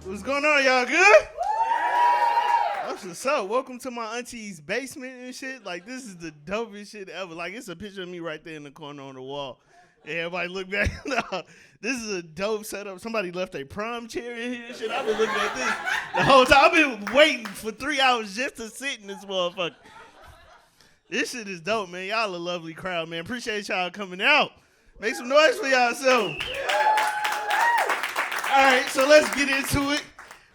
What's going on, y'all good? That's what's up. Welcome to my auntie's basement and shit. Like, this is the dopest shit ever. Like, it's a picture of me right there in the corner on the wall. And everybody look back. No, this is a dope setup. Somebody left a prom chair in here and shit. I've been looking at this the whole time. I've been waiting for 3 hours just to sit in this motherfucker. This shit is dope, man. Y'all a lovely crowd, man. Appreciate y'all coming out. Make some noise for y'all, so. All right, so let's get into it.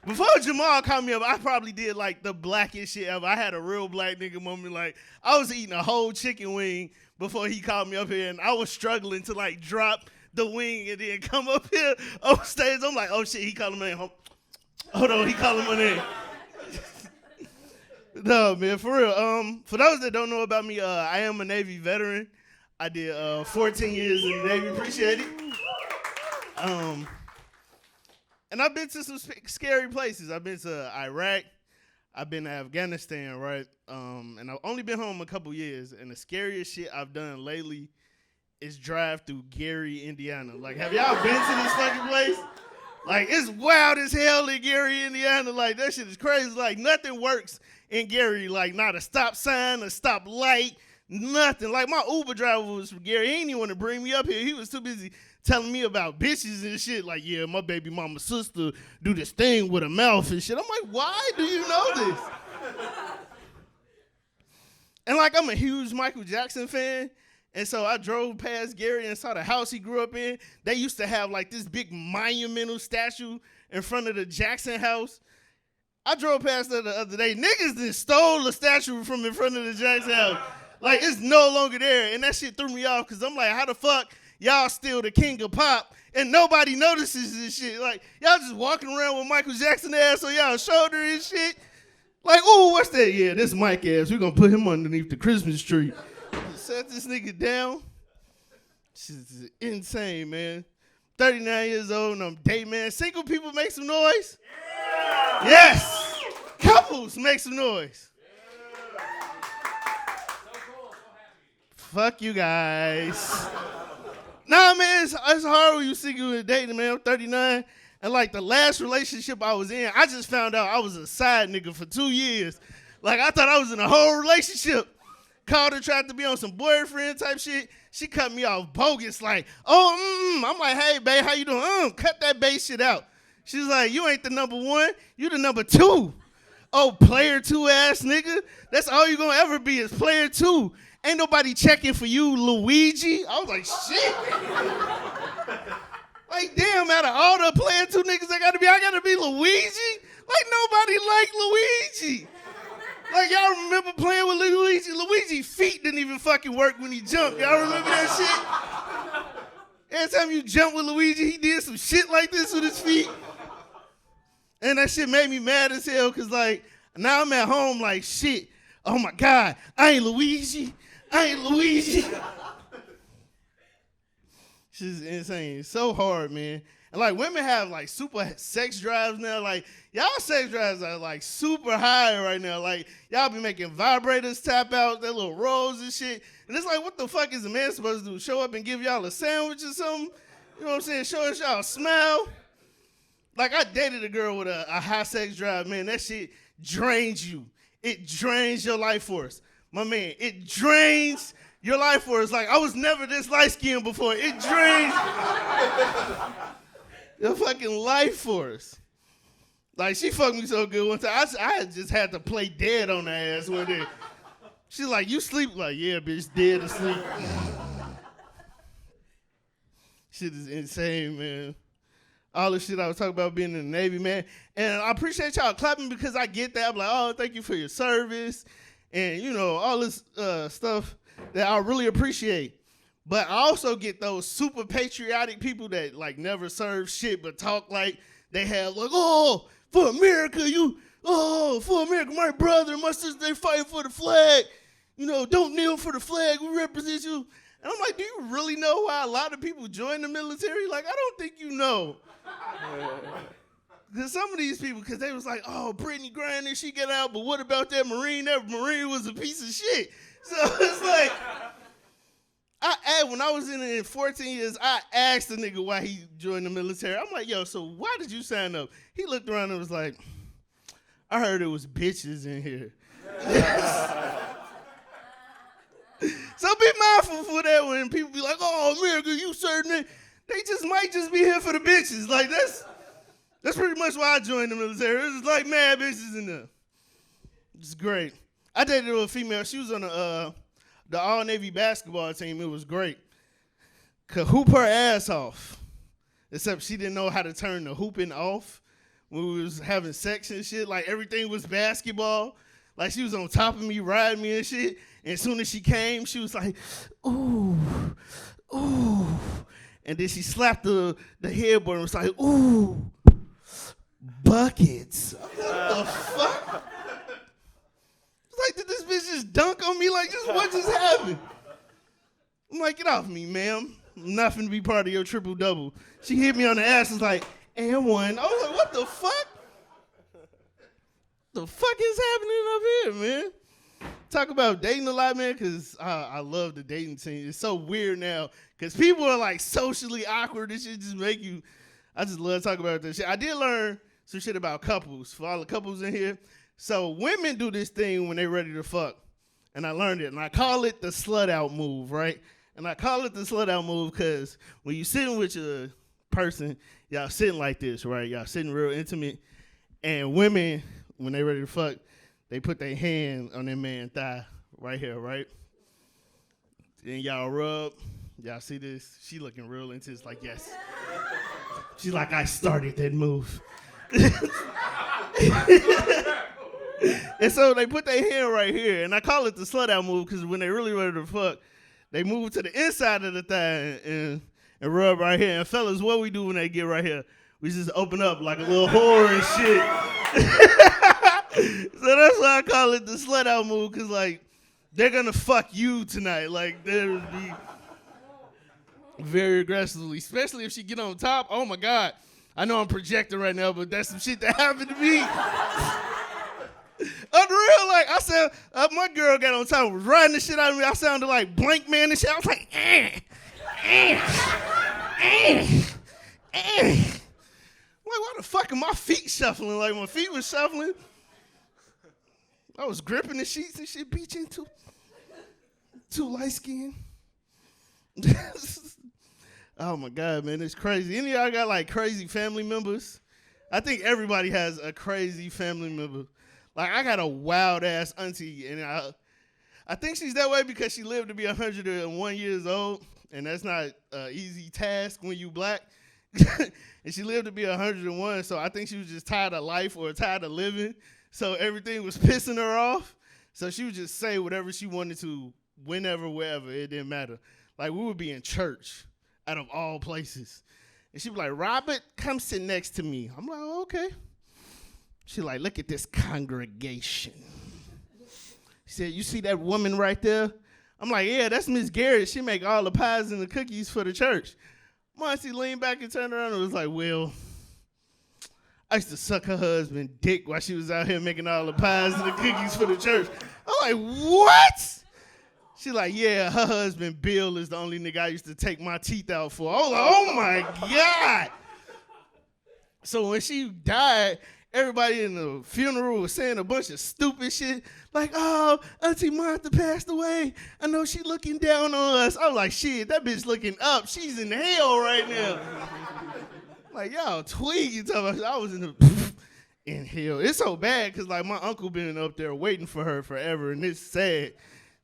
Before Jamal called me up, I probably did like the blackest shit ever. I had a real black nigga moment. Like, I was eating a whole chicken wing before he called me up here, and I was struggling to like drop the wing and then come up here on stage. I'm like, oh shit, he calling my name. Hold on, he calling my name. No, man, for real. For those that don't know about me, I am a Navy veteran. I did 14 years in the Navy. Appreciate it. And I've been to some scary places. I've been to Iraq. I've been to Afghanistan, right? And I've only been home a couple years. And the scariest shit I've done lately is drive through Gary, Indiana. Like, have y'all been to this fucking place? Like, it's wild as hell in Gary, Indiana. Like, that shit is crazy. Like, nothing works in Gary. Like, not a stop sign, a stop light, nothing. Like, my Uber driver was from Gary. He didn't even want to bring me up here. He was too busy telling me about bitches and shit. Like, yeah, my baby mama's sister do this thing with a mouth and shit. I'm like, why do you know this? And, like, I'm a huge Michael Jackson fan. And so I drove past Gary and saw the house he grew up in. They used to have, like, this big monumental statue in front of the Jackson house. I drove past that the other day. Niggas then stole the statue from in front of the Jackson house. Like, it's no longer there. And that shit threw me off because I'm like, how the fuck y'all still the king of pop and nobody notices this shit? Like, y'all just walking around with Michael Jackson ass on y'all shoulder and shit. Like, ooh, what's that? Yeah, this Mike ass. We're going to put him underneath the Christmas tree. Set this nigga down. Shit is insane, man. 39 years old and I'm dating, man. Single people make some noise? Yeah. Yes. Couples make some noise. Yeah. So cool, so happy. Fuck you guys. Nah, man, it's hard when you single and dating, man. I'm 39. And like the last relationship I was in, I just found out I was a side nigga for 2 years. Like, I thought I was in a whole relationship. Called her, tried to be on some boyfriend type shit. She cut me off bogus, like, I'm like, hey, babe, how you doing? Cut that bass shit out. She's like, you ain't the number one, you the number two. Oh, player two ass nigga. That's all you gonna ever be is player two. Ain't nobody checking for you, Luigi. I was like, shit. Like, damn, out of all the player two niggas I gotta be Luigi? Like, nobody like Luigi. Like, y'all remember playing with Luigi? Luigi's feet didn't even fucking work when he jumped. Y'all remember that shit? Every time you jump with Luigi, he did some shit like this with his feet. And that shit made me mad as hell because, like, now I'm at home like, shit, oh, my God, I ain't Luigi. Shit's insane. It's so hard, man. And, like, women have, like, super sex drives now. Like, y'all sex drives are, like, super high right now. Like, y'all be making vibrators tap out, their little rolls and shit. And it's like, what the fuck is a man supposed to do? Show up and give y'all a sandwich or something? You know what I'm saying? Show us y'all a smile? Like, I dated a girl with a high sex drive, man. That shit drains you. It drains your life force. My man, it drains your life force. Like, I was never this light-skinned before. It drains your fucking life force. Like, she fucked me so good one time. I just had to play dead on her ass one day. She's like, you sleep? Like, yeah, bitch, dead asleep. Shit is insane, man. All the shit I was talking about being in the Navy, man. And I appreciate y'all clapping because I get that. I'm like, oh, thank you for your service. And, you know, all this stuff that I really appreciate. But I also get those super patriotic people that, like, never serve shit but talk like they have, like, oh, for America, for America, my brother, my sister, they fighting for the flag. You know, don't kneel for the flag, we represent you. And I'm like, do you really know why a lot of people join the military? Like, I don't think you know. Because some of these people, because they was like, oh, Brittany Griner, she got out, but what about that Marine? That Marine was a piece of shit. So it's like, I when I was in 14 years, I asked the nigga why he joined the military. I'm like, yo, so why did you sign up? He looked around and was like, I heard it was bitches in here. So be mindful for that when people be like, oh, America, you certain they just might just be here for the bitches. Like, that's pretty much why I joined the military. It was like mad bitches in there. It's great. I dated a female. She was on the all-Navy basketball team. It was great. Could hoop her ass off. Except she didn't know how to turn the hooping off when we was having sex and shit. Like, everything was basketball. Like, she was on top of me, riding me and shit. And as soon as she came, she was like, ooh, ooh. And then she slapped the headboard and was like, ooh, buckets. What the fuck? Like, did this bitch just dunk on me? Like, what just happened? I'm like, get off me, ma'am. I'm not finna be part of your triple-double. She hit me on the ass and was like, and one. I was like, what the fuck? The fuck is happening up here, man? Talk about dating a lot, man, because I love the dating scene. It's so weird now because people are, like, socially awkward. This shit just make you, I just love talking about this shit. I did learn some shit about couples, for all the couples in here. So women do this thing when they're ready to fuck, and I learned it, and I call it the slut-out move, right? And I call it the slut-out move because when you're sitting with your person, y'all sitting like this, right? Y'all sitting real intimate, and women, when they're ready to fuck, they put their hand on their man's thigh right here, right? Then y'all rub. Y'all see this? She looking real intense, like, yes. She's like, I started that move. And so they put their hand right here, and I call it the slut-out move because when they really ready to fuck, they move to the inside of the thigh and rub right here. And fellas, what we do when they get right here? We just open up like a little whore and shit. So that's why I call it the slut-out move, because, like, they're going to fuck you tonight. Like, they'll be very aggressively, especially if she get on top. Oh, my God. I know I'm projecting right now, but that's some shit that happened to me. On the real, like, I said, my girl got on top, was riding the shit out of me. I sounded like Blank Man and shit. I was like, Like, why the fuck are my feet shuffling? Like, my feet was shuffling. I was gripping the sheets and shit, beaching too light skinned. Oh my God, man, it's crazy. Any of y'all got like crazy family members? I think everybody has a crazy family member. Like, I got a wild ass auntie, and I think she's that way because she lived to be 101 years old, and that's not an easy task when you black. And she lived to be 101, so I think she was just tired of life or tired of living. So everything was pissing her off. So she would just say whatever she wanted to, whenever, wherever. It didn't matter. Like, we would be in church, out of all places. And she'd be like, Robert, come sit next to me. I'm like, oh, okay. She's like, look at this congregation. She said, you see that woman right there? I'm like, yeah, that's Miss Garrett. She make all the pies and the cookies for the church. My auntie leaned back and turned around and was like, well, I used to suck her husband dick while she was out here making all the pies and the cookies for the church. I'm like, what? She's like, yeah, her husband Bill is the only nigga I used to take my teeth out for. I was like, oh my God. So when she died, everybody in the funeral was saying a bunch of stupid shit. Like, oh, Auntie Martha passed away. I know she looking down on us. I was like, shit, that bitch looking up. She's in hell right now. Like, y'all tweaking. I was in hell. It's so bad because, like, my uncle been up there waiting for her forever, and it's sad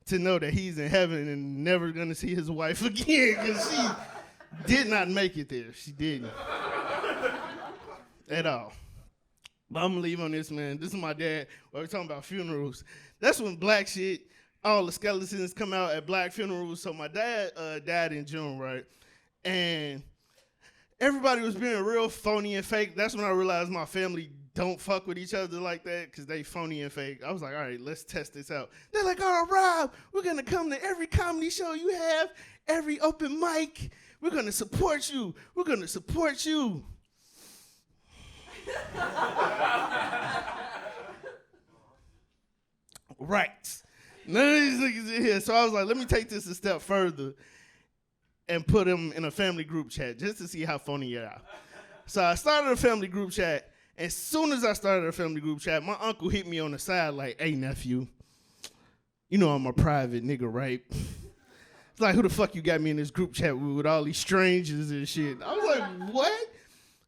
to know that he's in heaven and never going to see his wife again because she did not make it there. She didn't. At all. But I'm going to leave on this, man. This is my dad. We're talking about funerals. That's when black shit, all the skeletons come out at black funerals. So my dad died in June, right? And everybody was being real phony and fake. That's when I realized my family don't fuck with each other like that because they phony and fake. I was like, all right, let's test this out. They're like, all right, Rob, we're going to come to every comedy show you have, every open mic. We're going to support you. We're going to support you. Right. None of these niggas in here. So I was like, let me take this a step further. and put them in a family group chat just to see how funny you are. So I started a family group chat. As soon as I started a family group chat, my uncle hit me on the side like, hey, nephew, you know I'm a private nigga, right? It's like, who the fuck you got me in this group chat with all these strangers and shit? I was like, what?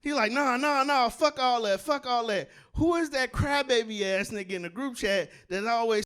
He like, nah, fuck all that. Who is that crybaby ass nigga in the group chat that always